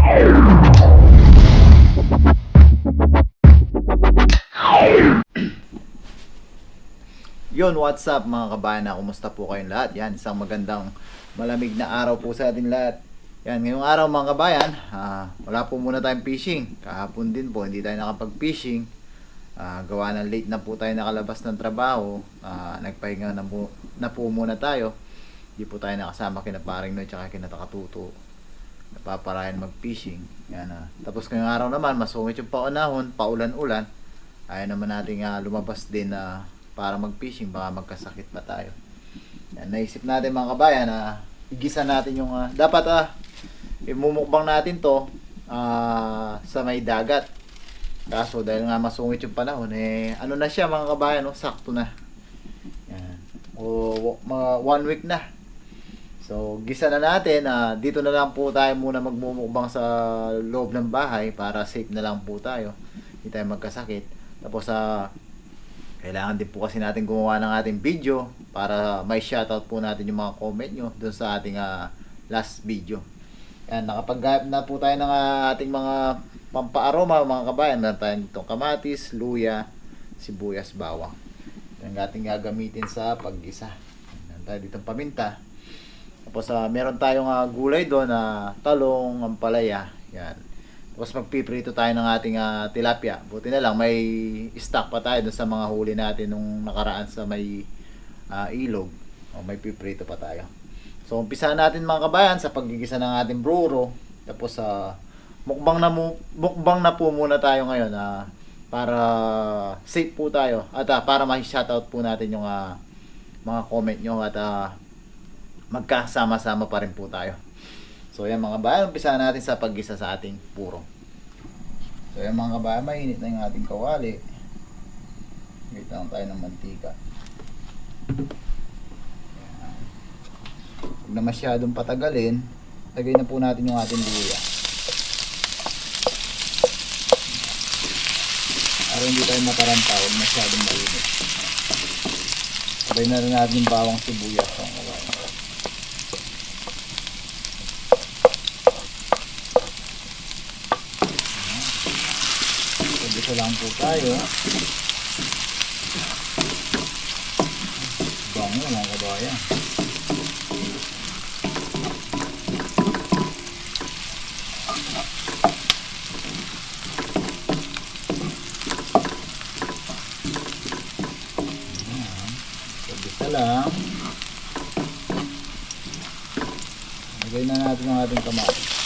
Yon, what's up mga kabayan? Kumusta po kayong lahat? Yan, isang magandang malamig na araw po sa ating lahat. Yan, ngayong araw mga kabayan, wala po muna tayong fishing. Kahapon din po, hindi tayo nakapag-fishing. Gawa ng late na po tayo nakalabas ng trabaho. Nagpahinga na po muna tayo. Hindi po tayo nakasama kina Paring Noy tsaka kina Takatuto. Napaparayan mag-fishing. Yan, tapos ngayong araw naman, masungit yung paunahon, paulan-ulan. Ayaw naman natin lumabas din para mag-fishing, baka magkasakit pa tayo. Yan, naisip natin mga kabayan na igisa natin yung dapat imumukbang natin to sa may dagat. Kaso dahil nga masungit yung panahon, ano na siya mga kabayan, sakto na. Yan. Mga 1 week na. So gisa na natin, dito na lang po tayo muna magmumukbang sa loob ng bahay para safe na lang po tayo, hindi tayo magkasakit. Tapos kailangan din po kasi natin gumawa ng ating video para may shoutout po natin yung mga comment nyo dun sa ating last video. Yan, nakapag-gayap na po tayo ng ating mga pampaaroma mga kabayan. Meron tayong itong kamatis, luya, sibuyas, bawang. Yan ang ating gagamitin sa paggisa. Meron tayo ditong paminta. Tapos meron tayong gulay doon na talong, ampalaya. Yan. Tapos magpiprito tayo ng ating tilapia. Buti na lang may stock pa tayo dun sa mga huli natin nung nakaraan sa may ilog. May piprito pa tayo. So umpisa natin mga kabayan sa paggigisa ng ating bruro. Tapos mukbang na po muna tayo ngayon para safe po tayo at para ma-shoutout po natin yung mga comment nyo at magkasama-sama pa rin po tayo. So yan mga kabayan, umpisa natin sa paggisa sa ating puro. So yan mga kabayan, mainit na yung ating kawali. Wait lang tayo ng mantika. Yan. Huwag na masyadong patagalin, lagay na po natin yung ating luya. Para hindi tayo mataranta, huwag masyadong mainit. Lagay na rin natin yung bawang sibuyas. Mga kabayan. Dito lang po tayo. Bango mga kabayan. Dito lang. Lagay na natin ang ating kamatis.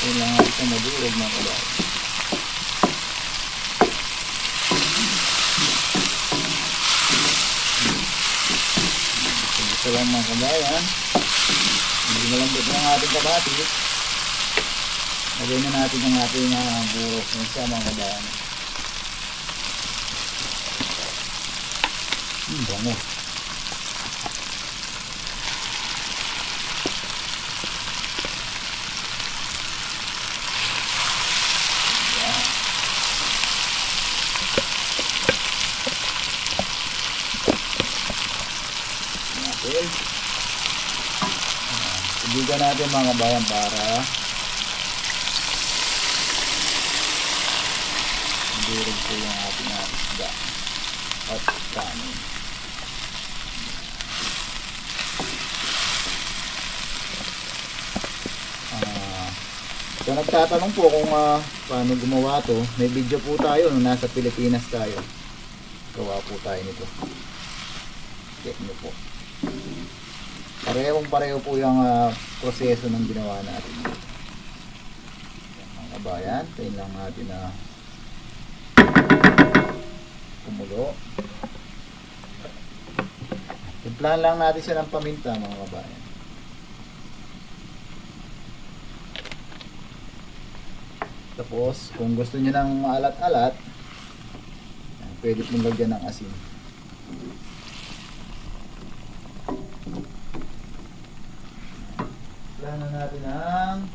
Kailangan ito madurog mga kabayan. Ito lang mga kabayan. Hindi malambot ng ating kamatis. Lagay na natin ang ating burok ng siya mga kabayan. Bango. Tubigan natin mga kabayan para durog po yung ating isda at kanin. Kung nagtatanong po kung paano gumawa to, may video po tayo nung nasa Pilipinas tayo. Gawa po tayo nito. Check nyo po. Pareho po yung proseso ng ginawa natin. Mga kabayan, tayo lang natin na kumulo. Timplahan lang natin siya ng paminta mga kabayan. Tapos, kung gusto niyo ng maalat-alat, pwede pong lagyan ng asin. Plano natin ang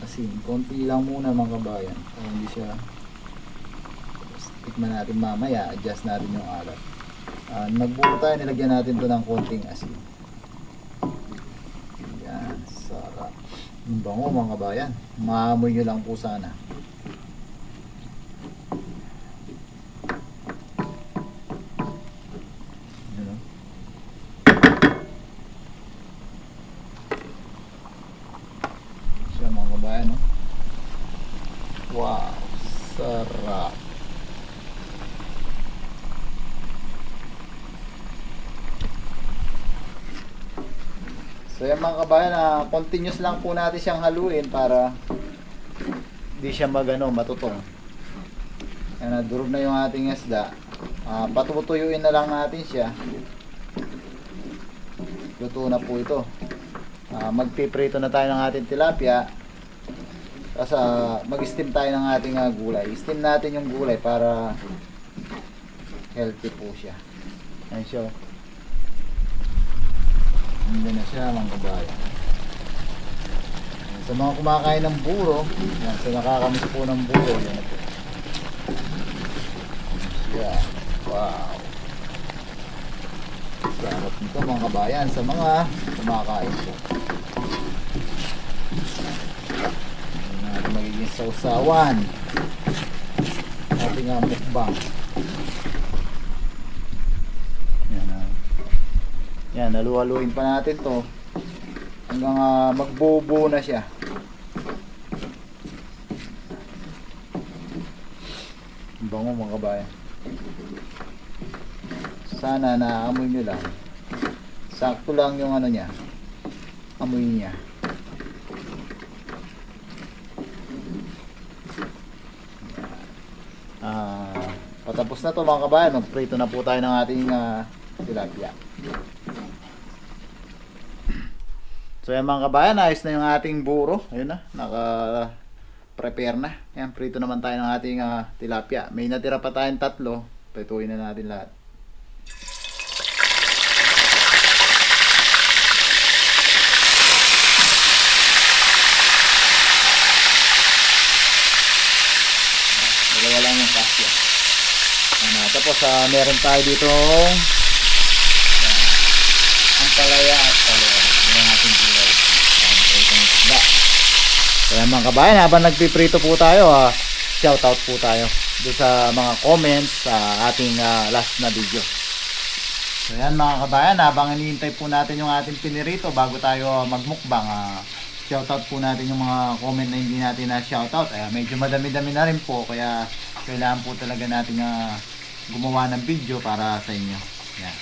asin. Konti lang muna mga kabayan. Kung hindi siya, tapos, tikman natin mamaya. Adjust natin yung alat. Nagbuo tayo, nilagyan natin to ng konting asin. Yan, sarap. Ang bango mga kabayan. Maamoy nyo lang po sana. Mga kabayan, no? Wow, sarap. So yan mga kabayan, continuous lang po natin siyang haluin para di siya matutong. Yan, durog na yung ating isda. Patutuyuin na lang natin siya. Luto na po ito. Magpiprito na tayo ng ating tilapia. Tapos mag-steam tayo ng ating gulay. Steam natin yung gulay para healthy po siya. Ayan siya. Hindi na siya mga kabayan. Sa mga kumakain ng buro, yan, sa nakakamiss po ng buro, yan na po. Yeah. Wow. Sarap nito mga kabayan sa mga kumakain po. Magiging sausawan ating mukbang. Yan, halu-haluin pa natin to hanggang magbubo na siya. Ang bango mga kabayan. Sana naamoy nyo lang. Sakto lang yung niya, amoy niya. Patapos na to mga kabayan, magprito na po tayo ng ating tilapia. So yan mga kabayan, ayos na yung ating buro. Ayun na, naka-prepare na. Yan, prito naman tayo ng ating tilapia. May natira pa tayong 3, prituin na natin lahat. Dalawa lang yung kasya. Tapos meron tayo dito ang palaya at palaya. Yung ating gulay. Itong isda. Kaya mga kabayan, habang nagpiprito po tayo, shoutout po tayo doon sa mga comments sa ating last na video. So yan mga kabayan, habang iniintay po natin yung ating pinirito bago tayo magmukbang, shoutout po natin yung mga comment na hindi natin na shoutout. Medyo madami-dami na rin po, kaya kailangan po talaga natin gumawa ng video para sa inyo. Yan.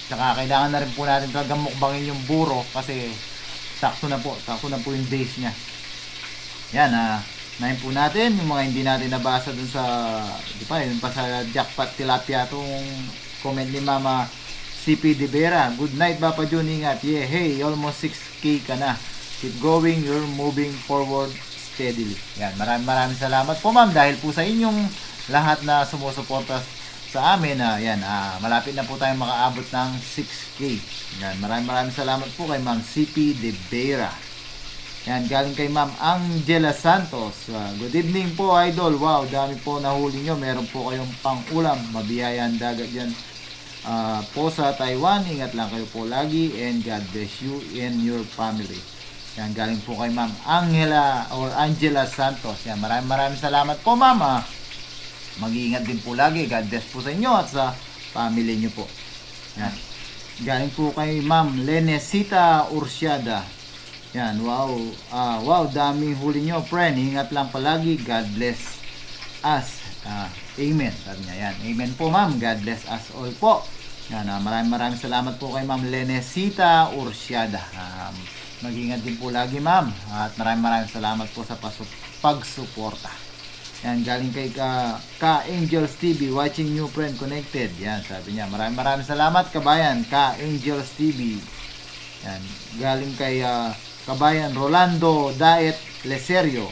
Saka kailangan na rin po natin talaga mukbangin yung buro kasi sakto na po yung days niya. Yan, nahin po natin yung mga hindi natin nabasa dun sa, di pa, yun pa sa jackpot tilapia itong comment ni Mama CP De Vera. Good night Papa Jun, ingat. Yeah, hey, almost 6K ka na. Keep going, you're moving forward steadily. Yan, maraming salamat po ma'am dahil po sa inyong lahat na sumusuporta sa amin. Yan, malapit na po tayong makaabot ng 6K. Yan, maraming salamat po kay Ma'am CP De Vera. Yan, galing kay Ma'am Angela Santos. Good evening po idol. Wow, dami po nahuli nyo. Meron po kayong pang-ulam. Mabiyayang dagat yan po sa Taiwan. Ingat lang kayo po lagi and God bless you and your family. Yan, galing po kay Ma'am Angela Santos. Yan, maraming salamat po ma'am. Mag-iingat din po lagi. God bless po sa inyo at sa family nyo po. Yan. Galing po kay Ma'am Lenesita Ursiada. Yan, wow. Wow, daming huli nyo, friend. Ingat lang palagi. God bless us. Amen. Sabi niya, yan. Amen po, ma'am. God bless us all po. Yan, maraming salamat po kay Ma'am Lenesita Ursiada. Mag-ingat din po lagi, ma'am. At maraming salamat po sa pagsuporta. Yan, galing kay Ka Angels TV, watching new friend connected. Yan, sabi niya. Maraming salamat kabayan, Ka Angels TV. Yan, galing kay kabayan Rolando Daet Leserio.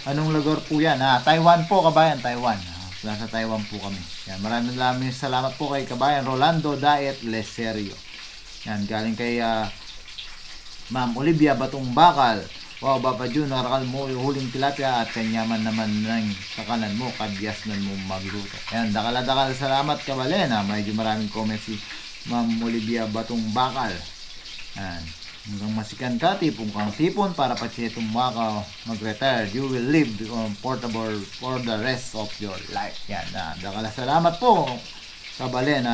Anong lugar po yan? Taiwan po, kabayan, Taiwan. Nasa Taiwan po kami. Yan, maraming salamat po kay kabayan Rolando Daet Leserio. Yan, galing kay Ma'am Olivia Batong Bakal. Wow, Papa Jun, nakarakal mo yung huling tilapia at kanyaman naman ng kakanan mo, kadyasnan mo magluto. Yan, dakala-dakal, salamat kabalen. Medyo maraming comments si Ma'am Olivia Batong Bakal. Yan, hanggang masikan ka, tipong kang tipon para patsitong maka mag-retire. You will live portable for the rest of your life. Yan, dakala, salamat po kabalen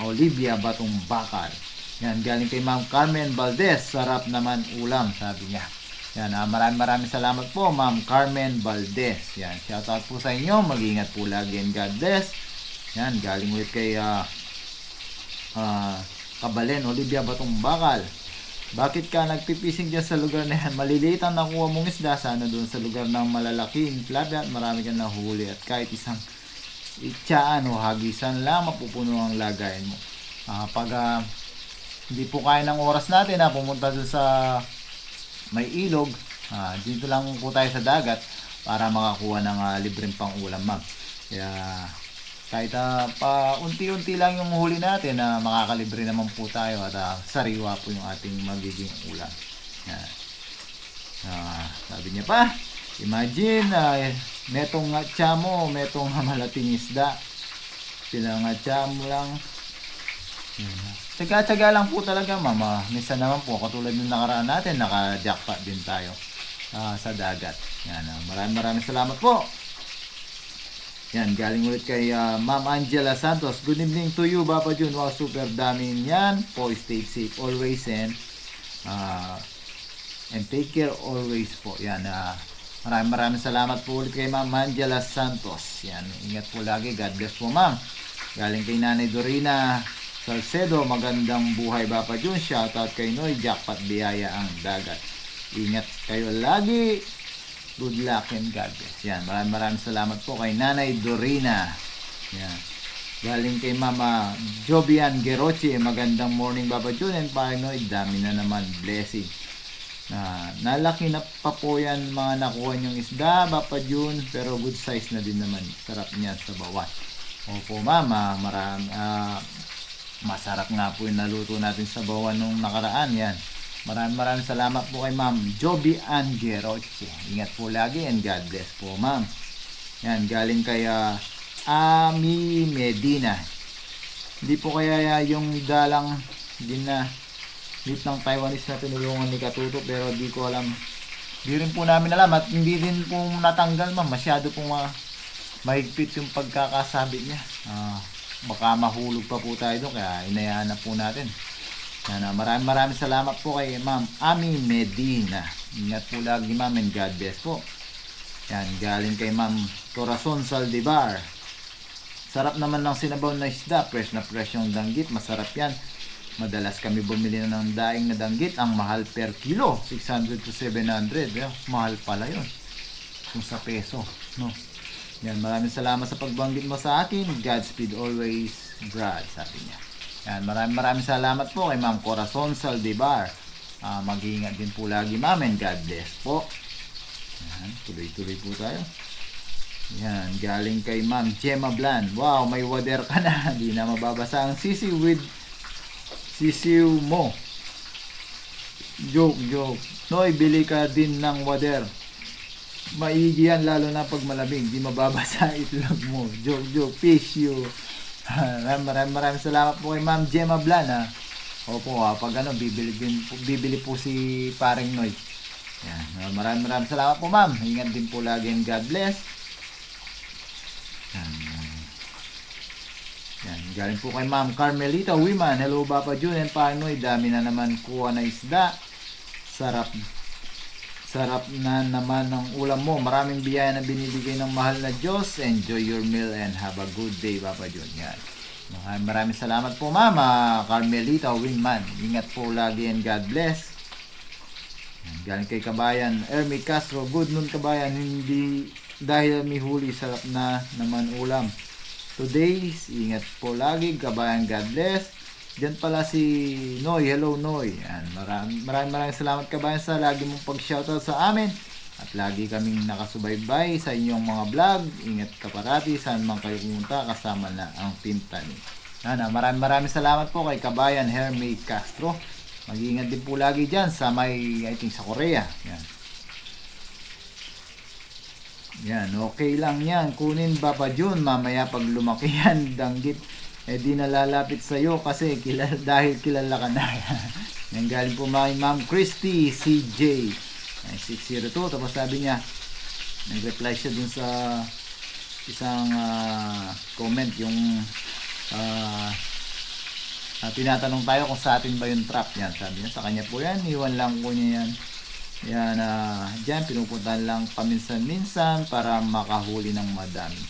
Olivia Batong Bakal. Yan, galing kay Ma'am Carmen Valdez, sarap naman ulam, sabi niya. Yan, maraming salamat po, Ma'am Carmen Valdez. Yan, shoutout po sa inyo, mag-ingat po lagi and God bless. Yan, galing ulit kay kabalen Olivia Batong Bakal. Bakit ka nagpipising dyan sa lugar na yan? Maliliit ang nakuha mong isda, sana doon sa lugar ng malalaking tilapia at marami kang nahuli at kahit isang itsaan o hagisan lang mapupuno ang lagayan mo. Pag hindi po kaya ng oras natin pumunta doon sa may ilog, dito lang po tayo sa dagat para makakuha ng libreng pang ulam, ma'am. Kaya kahit pa unti-unti lang yung huli natin makakalibre naman po tayo at sariwa po yung ating magiging ulam. Yan. Sabi niya pa, imagine metong atsa mo, metong malating isda, silang atsa mo lang. Tsaga-tsaga lang po talaga, mama. Minsan naman po, katulad ng nakaraan natin, naka-jackpot din tayo sa dagat. Yan, maraming salamat po. Yan, galing ulit kay Ma'am Angela Santos. Good evening to you, Papa Jun. Wow, super dami yan po. Stay safe always and take care always po. Yan, maraming salamat po ulit kay Ma'am Angela Santos. Yan, ingat po lagi. God bless po, ma'am. Galing kay Nanay Dorina Salcedo, magandang buhay, Papa Jun. Shoutout kay Noy, jackpot biyaya ang dagat. Ingat kayo lagi. Good luck and God bless. Yan, maraming salamat po kay Nanay Dorina. Yan. Galing kay Mama Jovian Geroche, magandang morning, Papa Jun and Noy. Dami na naman, blessing. Nalaki na pa po yan mga nakuha niyong isda, Papa Jun, pero good size na din naman. Sarap niya sa bawan. Opo, Mama, masarap nga po yung naluto natin sa bawan nung nakaraan. Yan, maraming salamat po kay Ma'am Joby Ann Geroche. Ingat po lagi and God bless po, ma'am. Yan, galing kay Ami Medina. Hindi po kaya yung dalang lit ng Taiwanese na tinulungan ni Katuto, pero di ko alam, di rin po namin alam at hindi rin po natanggal, ma'am. Masyado po mahigpit yung pagkakasabit niya. Baka mahulog pa po tayo doon, kaya inayaan na po natin. Yan, maraming salamat po kay Ma'am Ami Medina. Ingat po lagi, ma'am, and God bless po. Yan, galing kay Ma'am Corazon Saldivar. Sarap naman ng sinabaw na isda, fresh na fresh yung danggit, masarap yan. Madalas kami bumili ng daing na danggit, ang mahal per kilo, 600 to 700. Mahal pala yun kung sa peso, no? Yan, maraming salamat sa pagbanggit mo sa akin. Godspeed always, Brad, sabi niya. Yan, maraming salamat po kay Ma'am Corazon Saldivar. Mag-iingat din po lagi, ma'am, and God bless po. Yan, tuloy-tuloy po tayo. Yan, galing kay Ma'am Gemma Blan. Wow, may wader ka na. Hindi na mababasa ang sisiw mo. Joke. Noy, bili ka din ng wader. Maigi yan, lalo na pag malamig. Di mababasa itlog mo. Joke. Fish you. Maraming salamat po kay Ma'am Gemma Blan. Opo, pag bibili po si Paring Noy. Yan, maraming salamat po, ma'am. Ingat din po lagi and God bless. Yan, galing po kay Ma'am Carmelita Wiman. Hello, Papa Jun and Paring Noy. Dami na naman kuha na isda. Sarap na naman ng ulam mo. Maraming biyaya na binibigay ng mahal na Diyos. Enjoy your meal and have a good day, Papa Jun. Yan. Maraming salamat po, Mama Carmelita Winman. Ingat po lagi and God bless. Yan. Galing kay Kabayan Ermi Castro. Good noon, Kabayan. Hindi dahil may huli, sarap na naman ulam. Today's ingat po lagi, Kabayan. God bless. Diyan pala si Noy. Hello Noy. Yan. Maraming salamat kabayan sa lagi mong pag-shoutout sa amin. At lagi kaming nakasubaybay sa inyong mga vlog. Ingat ka parati saan man kayo pumunta kasama na ang Team Tani. Maraming salamat po kay kabayan Hermie Castro. Mag-iingat din po lagi dyan sa may, I think sa Korea. Yan. Yan, okay lang yan. Kunin Papa Jun mamaya pag lumaki yan, danggit. Di nalalapit sa'yo kasi dahil kilala ka na. Yan galing po Ma'am Christy CJ. 602, tapos sabi niya nag-reply siya dun sa isang comment yung tinatanong tayo kung sa atin ba yung trap. Yan, sabi niya sa kanya po yan, iwan lang po niya yan. Yan, dyan pinupuntahan lang paminsan-minsan para makahuli ng madami.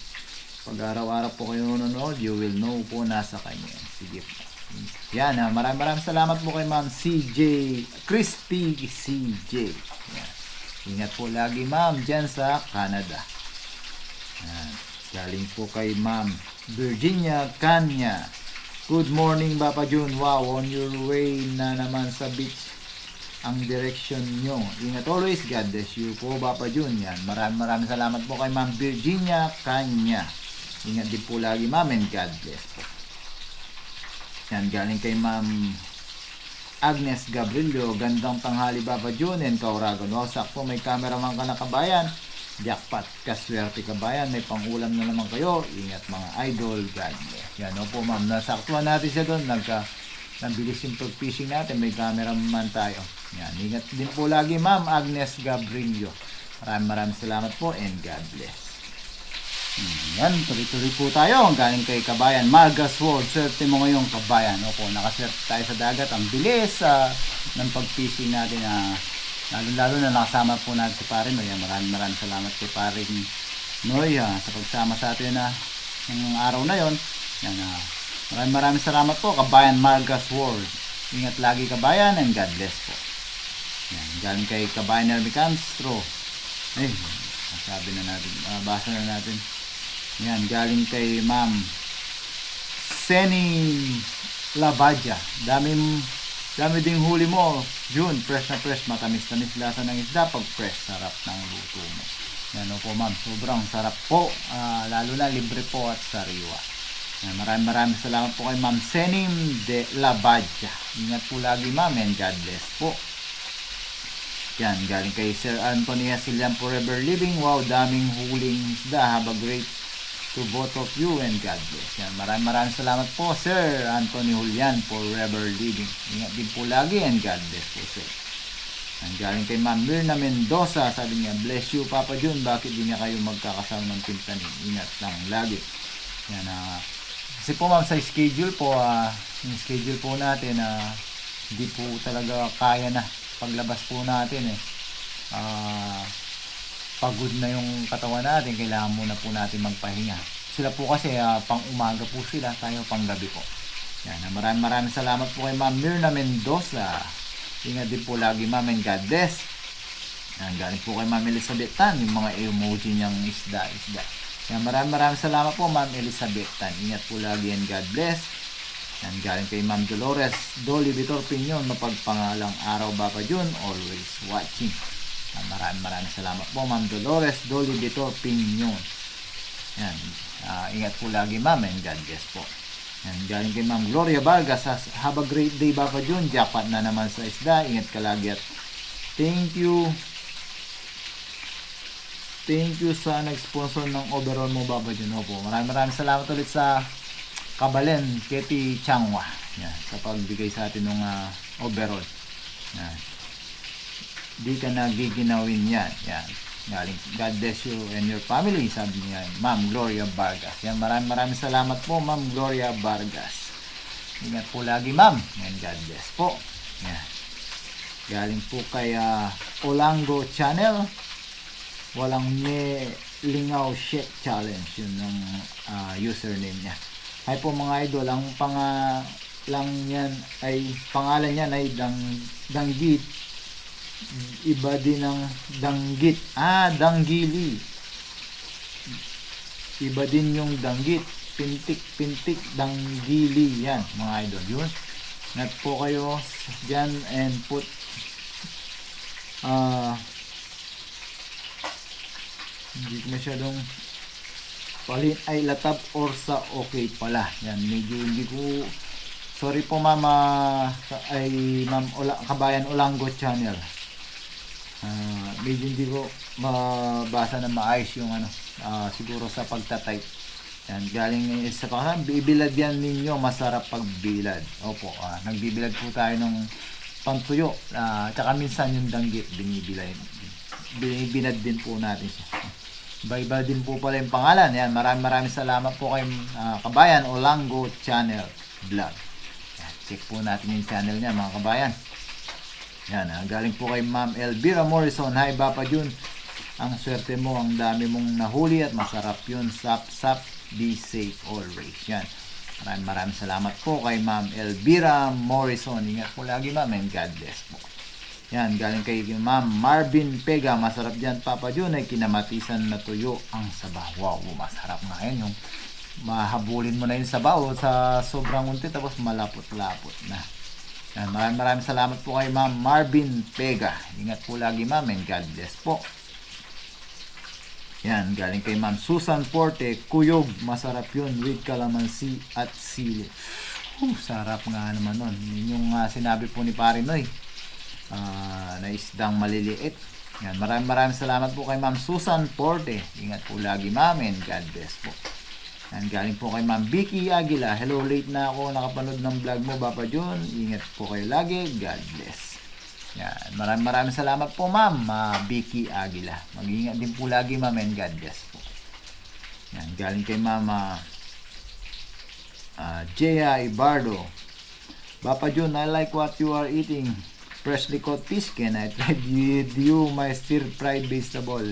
Pag araw-araw po kayo nanonood, you will know po nasa kanya. Sige po. Yan, maraming salamat po kay Ma'am CJ Christy CJ. Yan. Ingat po lagi ma'am dyan sa Canada. Yan. Galing po kay Ma'am Virginia Kanya. Good morning Papa Jun. Wow, on your way na naman sa beach ang direction nyo. Ingat always. God bless you po Papa Jun. Yan. Maraming salamat po kay Ma'am Virginia Kanya. Ingat din po lagi ma'am and God bless po. Yan. Galing kay Ma'am Agnes Gabrielio. Gandang tanghali Papa Jun and Kauragon. Wow, sakto may cameraman ka na kabayan. Jackpot. Kaswerte kabayan. May pangulam na naman kayo. Ingat mga idol. God bless. Yan o po ma'am. Nasaktuhan natin siya doon. Nabilis yung pag-fishing natin. May cameraman tayo. Yan. Ingat din po lagi ma'am Agnes Gabrielio. Maraming salamat po and God bless. Yan, tuloy-tuloy po tayo. Galing kay kabayan Margas World. Swerte mo ngayong kabayan. Opo, nakaswerte tayo sa dagat. Ang bilis ng pag-fishing natin. Lalo na nakasama po natin si Pare Noy. Maraming salamat kay Pare Noy sa pagsama sa atin ng araw na yon. Yan, maraming salamat po kabayan Margas World. Ingat lagi kabayan and God bless po. Yan, galing kay kabayan Hermie Castro. Sabi na natin, basa na natin. Yan, galing kay Ma'am Seni Lavadja. Dami ding huli mo, June. Fresh na fresh, matamis-tamis lasa ng isda. Pag fresh, sarap ng luto mo. Yan po ma'am, sobrang sarap po. Lalo na libre po at sariwa. Yan, maraming salamat po kay Ma'am Seni Lavadja. Ingat po lagi ma'am and God bless po. Yan, galing kay Sir Anthony Asilian Forever Living. Wow, daming huling isda. Have a great to both of you and God bless. Yan, maraming salamat po Sir Anthony Julian Forever Living. Ingat din po lagi and God bless po sir. Yan, galing kay Ma'am Mirna Mendoza. Sabi niya, bless you Papa Jun. Bakit di niya kayo magkakasama ng Team Tani? Ingat lang lagi. Yan, kasi po ma'am sa schedule po, yung schedule po natin hindi po talaga kaya na paglabas po natin pagod na yung katawan natin, kailangan muna po natin magpahinga. Sila po kasi pang umaga po sila, tayo pang gabi po. Yan, maraming salamat po kay Ma'am Mirna Mendoza. Ingat din po lagi ma'am and God bless. Yan, galing po kay Ma'am Elizabeth Tan, yung mga emoji niyang isda. Yan, maraming salamat po Ma'am Elizabeth Tan. Ingat po lagi and God bless. Yan, galing kay Ma'am Dolores Dolly Vitor Pinyon. Mapagpangalang araw Papa Jun, always watching. Yan, maraming salamat po Ma'am Dolores Dolly Vitor Pinyon. Yan, ingat po lagi ma'am and God bless po. Yan, galing kay Ma'am Gloria Vargas. Have a great day Papa Jun. Jackpot na naman sa isda. Ingat ka lagi at thank you sa nag-sponsor ng overall mo Papa Jun. Opo, maraming salamat ulit sa Kabalen, Keti Changwa. Yan, sa pagbigay sa atin ng overall. Yan. Di ka nagiginawin yan. Yan. Galing, God bless you and your family. Sabi niya, Ma'am Gloria Vargas. Yan, maraming salamat po, Ma'am Gloria Vargas. Ingat po lagi, Ma'am. And God bless po. Yan. Galing po kay Olango Channel. Walang lingaw shake challenge. Yun ang username niya. Hi po mga idol, ang pangalan niyan ay Danggit. Iba din ang danggit. Danggili. Iba din yung danggit. Pintik, danggili. Yan mga idol. Yun. Ingat po kayo dyan and put hindi masyadong palin ay latab or sa okay pala. Yan, medyo hindi ko sorry po mama ay ma'am Kabayan Olanggo channel. Medyo hindi ko mabasa na maayos yung siguro sa pagtatype. Yan, galing sa bibilad yan ninyo, masarap pagbilad. Opo, nagbibilad po tayo ng pantuyo. Tsaka minsan yung danggit, binibinad din po natin siya. Iba-iba din po pala yung pangalan. Yan, maraming salamat po kay Kabayan Olanggo Channel Vlog. Yan, check po natin yung channel niya mga kabayan. Yan, galing po kay Ma'am Elvira Morrison. Hi Papa Jun, ang swerte mo, ang dami mong nahuli at masarap yun. Sap, be safe always. Yan, maraming salamat po kay Ma'am Elvira Morrison. Ingat po lagi ma'am and God bless po. Yan, galing kay Ma'am Marvin Pega. Masarap dyan Papa Jun ay kinamatisan na tuyo ang sabaw. Wow, masarap nga yun. Yung mahabulin mo na yung sabaw sa sobrang unti tapos malapot-lapot na. Yan, maraming salamat po kay Ma'am Marvin Pega. Ingat po lagi ma'am and God bless po. Yan, galing kay Ma'am Susan Porte. Kuyog, masarap yun with calamansi at sili. Sarap nga naman nun. Yun yung sinabi po ni Pare Noy. Na isdang maliliit. Yan, maraming salamat po kay Ma'am Susan Porte. Ingat po lagi ma'am and God bless po. Yan, galing po kay Ma'am Vicky Aguila. Hello, late na ako nakapanood ng vlog mo Papa Jun. Ingat po kayo lagi. God bless. Yan, maraming salamat po ma'am Vicky Aguila. Mag-iingat din po lagi ma'am and God bless po. Yan, galing kay Ma'am Jaya Ibardo. Papa Jun, I like what you are eating. Freshly caught fish. Can I try with you my stir-fried vegetable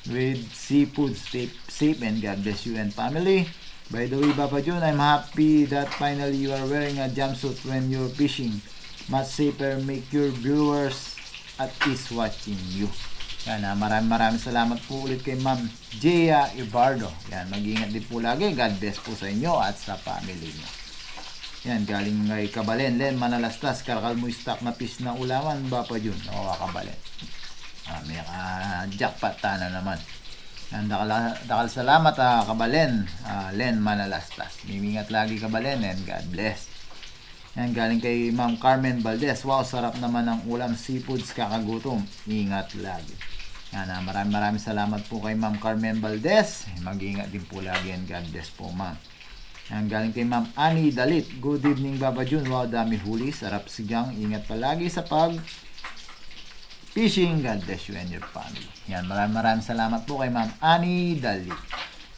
with seafood? Stay safe and God bless you and family. By the way, Papa Jun, I'm happy that finally you are wearing a jumpsuit when you're fishing. Much safer, make your viewers at ease watching you. Yan, maraming salamat po ulit kay Ma'am Jaya Ibardo. Yan, mag-ingat din po lagi. God bless po sa inyo at sa family niyo. Yan, galing kay Kabalen, Len Manalastas. Karakal mo stock na fish na ulaman, Papa Jun. Oo, Kabalen. May jackpot na naman. Yan, dakal salamat Kabalen, Len Manalastas. Mimingat lagi Kabalen and God bless. Yan, galing kay Ma'am Carmen Valdez. Wow, sarap naman ang ulam seafoods, kakagutom. Ingat lagi. Yan, maraming salamat po kay Ma'am Carmen Valdez. Mag-ingat din po lagi and God bless po ma'am. Yan, galing kay Ma'am Annie Dalit. Good evening Papa Jun. Wow, dami huli. Sarap sigang. Ingat palagi sa pag fishing. God bless you and your family. Yan, maraming salamat po kay Ma'am Annie Dalit.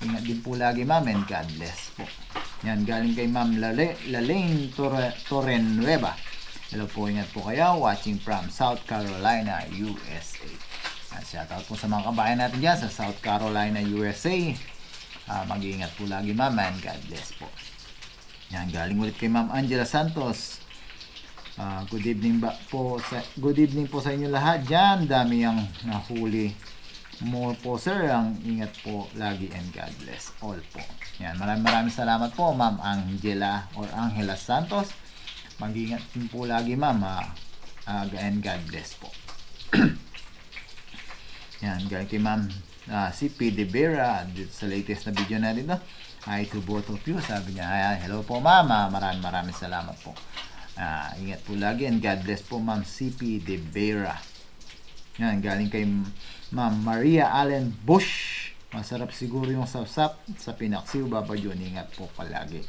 Ingat din po lagi ma'am and God bless po. Yan, galing kay Ma'am Lalaine Torrenueva. Hello po, ingat po kayo. Watching from South Carolina, USA. Yan, shoutout po sa mga kabayan natin dyan sa South Carolina, USA. Mag-iingat po lagi ma'am and God bless po. Yan, galing ulit kay Ma'am Angela Santos. Good evening po sa inyo lahat dyan. Dami ang nahuli mo po sir. Ang ingat po lagi and God bless all po. Yan, maraming salamat po Ma'am Angela or Angela Santos. Mag-ingat din po lagi ma'am and God bless po. Yan, galing kay Ma'am si P. De Vera sa latest na video natin. Hi to both of you. Sabi niya, hello po ma'am. Maraming salamat po. Ingat po lagi and God bless po Ma'am CP De Vera. Yan, galing kay Ma'am Maria Allen Bush. Masarap siguro yung sapsap sa pinaksiw Papa Jun. Ingat po palagi.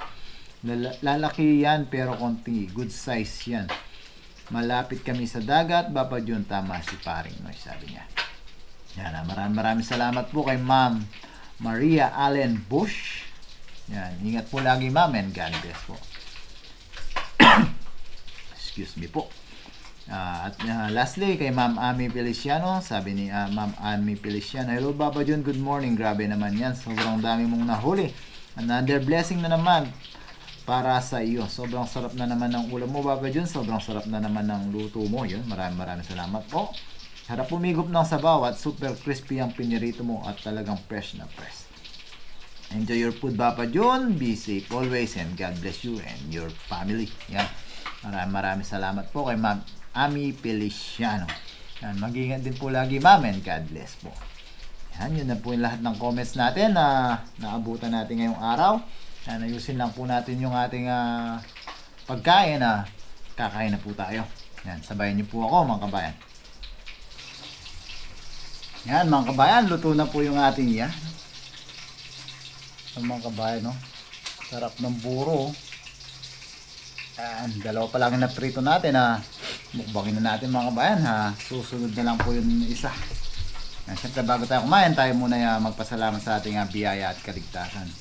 Lalaki yan pero konti. Good size yan. Malapit kami sa dagat Papa Jun. Tama si Paring Noy, sabi niya. Yan, maraming salamat po kay Ma'am Maria Allen Bush. Yan, ingat po lagi ma'am and God bless po. Excuse me po. At lastly kay Ma'am Ami Feliciano. Sabi ni Ma'am Ami Feliciano, hello Papa Jun, good morning. Grabe naman yan, sobrang dami mong nahuli. Another blessing na naman para sa iyo. Sobrang sarap na naman ng ulam mo Papa Jun. Sobrang sarap na naman ng luto mo. Yun, maraming salamat po. Harap pumigop ng sabaw at super crispy ang pinirito mo at talagang fresh na fresh. Enjoy your food Papa Jun. Be safe always and God bless you and your family. Yan. Maraming salamat po kay Ma'am Ami Feliciano. Yan, mag-ingat din po lagi, ma'am, and God bless po. Yan, yun na po yung lahat ng comments natin na naabutan natin ngayong araw. Yan, ayusin lang po natin yung ating pagkain na kakain na po tayo. Yan, sabayan niyo po ako, mga kabayan. Yan, mga kabayan, luto na po yung ating yan. Mga kabayan, no? Sarap ng buro. Yan, dalawa pa lang na prito natin, mukbangin na natin, mga kabayan, susunod na lang po yung isa. Yan, siyempre bago tayo kumain, tayo muna magpasalamat sa ating biyaya at kaligtasan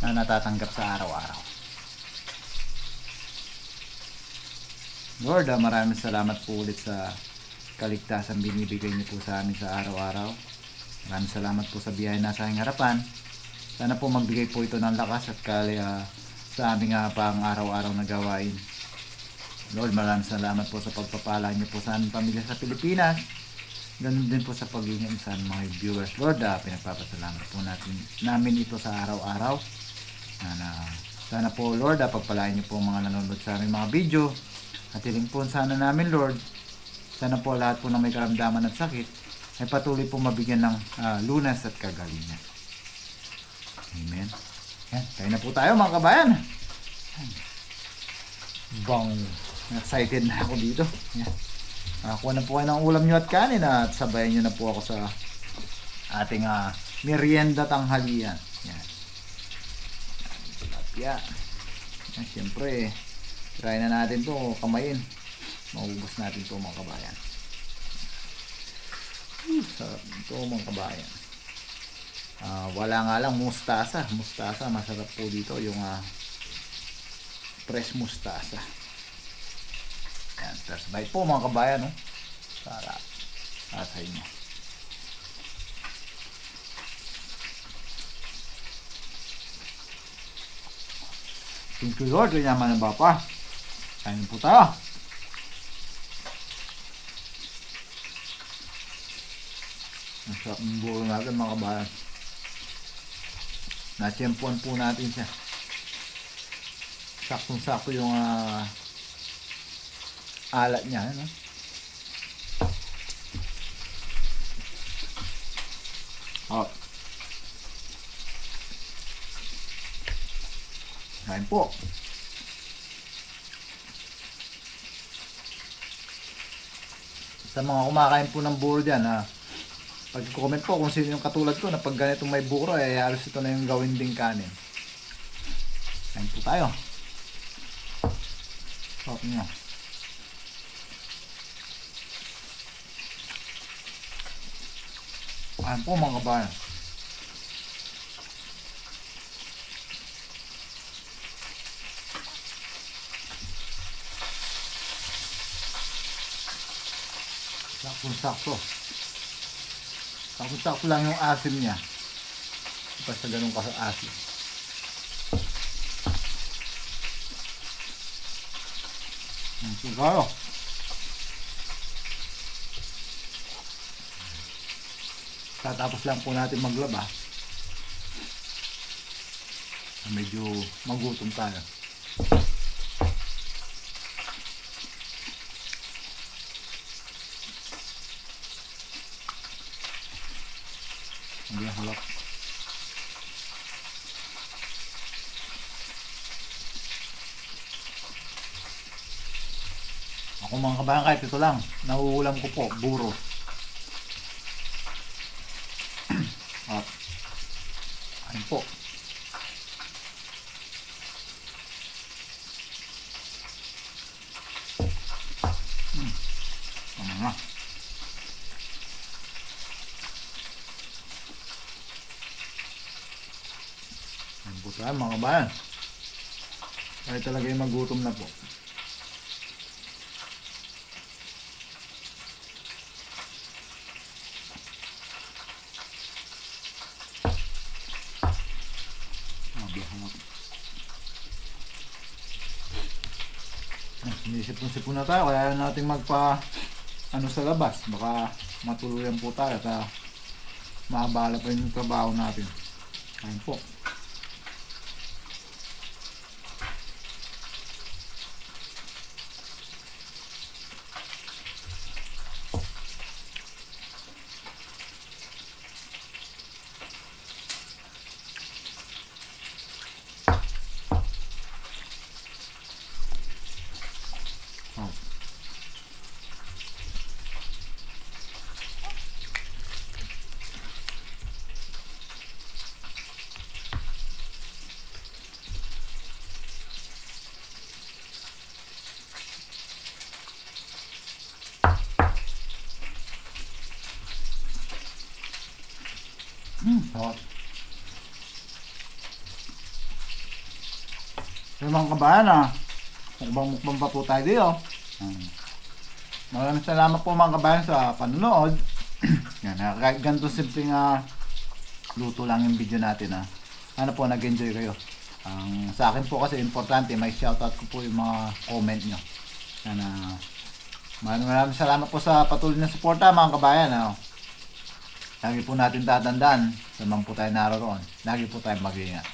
na natatanggap sa araw-araw. Lord, maraming salamat po ulit sa kaligtasan binibigay niyo po sa amin sa araw-araw. Maraming salamat po sa biyaya na sa aking harapan. Sana po magbigay po ito ng lakas at sa aming pang araw-araw na gawain. Lord, maraming salamat po sa pagpapala niyo po sa aming pamilya sa Pilipinas. Ganun din po sa pag-iingat sa mga viewers. Lord, pinagpapasalamat po namin ito sa araw-araw. Sana po, Lord, pagpalain niyo po mga nanonood sa aming mga video. At hiling po sana namin, Lord, sana po lahat po na may karamdaman at sakit ay patuloy po mabigyan ng lunas at kagalingan. Amen. Yan, tayo na po tayo, mga kabayan. Bang, excited na ako dito. Yan. Kuha na po kayo ng ulam nyo at kanin at sabayan nyo na po ako sa ating merienda tanghalian. Yan. Tilapia. Yan, siyempre, try na natin to kamayin. Maubos natin to, mga kabayan. Sarap ito, mga kabayan. Wala nga lang mustasa. Masarap po dito yung fresh mustasa. Yan, first bite po, mga kabayan, no? Sarap. Para sa inyo. Thank you, Lord. Yaman ng Bapa. Kain po tayo. Ang sarap ng buo natin, mga kabayan. Natsyempuan po natin siya. Saktong-sakto yung alat niya, no? Kain po. Sa mga kumakain po ng buro dyan, pag-comment po kung sino yung katulad ko na pag ganitong may buro, halos ito na yung gawin ding kanin. Kain po tayo. Sarap nyo. Kain po, mga kabayan. Sakto. Sakto lang yung asim niya. Basta ganun ka sa asim. Siguro. Tatapos lang po natin maglaba. Medyo magutom tayo. Hindi halap. Ako, mga kabayan, kahit ito lang, nauulam ko po, buro. At ayun po. Tama nga. Ayun po tayo, mga kabayan. Kahit talaga yung magutom na po. Sinisipon-sipon na tayo, kaya natin magpa sa labas, baka matuluyan po tayo at maabala pa yung trabaho natin. Ayun po. Sarap. So mga kabayan mukbang pa po tayo dito. Maraming salamat po mga kabayan sa panonood. Yan, kahit ganito simpleng luto lang yung video natin Ano po, nag-enjoy kayo. Sa akin po kasi importante, may shoutout ko po yung mga comment nyo. Yan, maraming salamat po sa patuloy na suporta mga kabayan. Lagi po natin tatandaan, saan po tayo naroon. Lagi po tayo mag-iingat.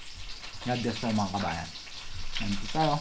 God bless po mga kabayan. Yan po tayo.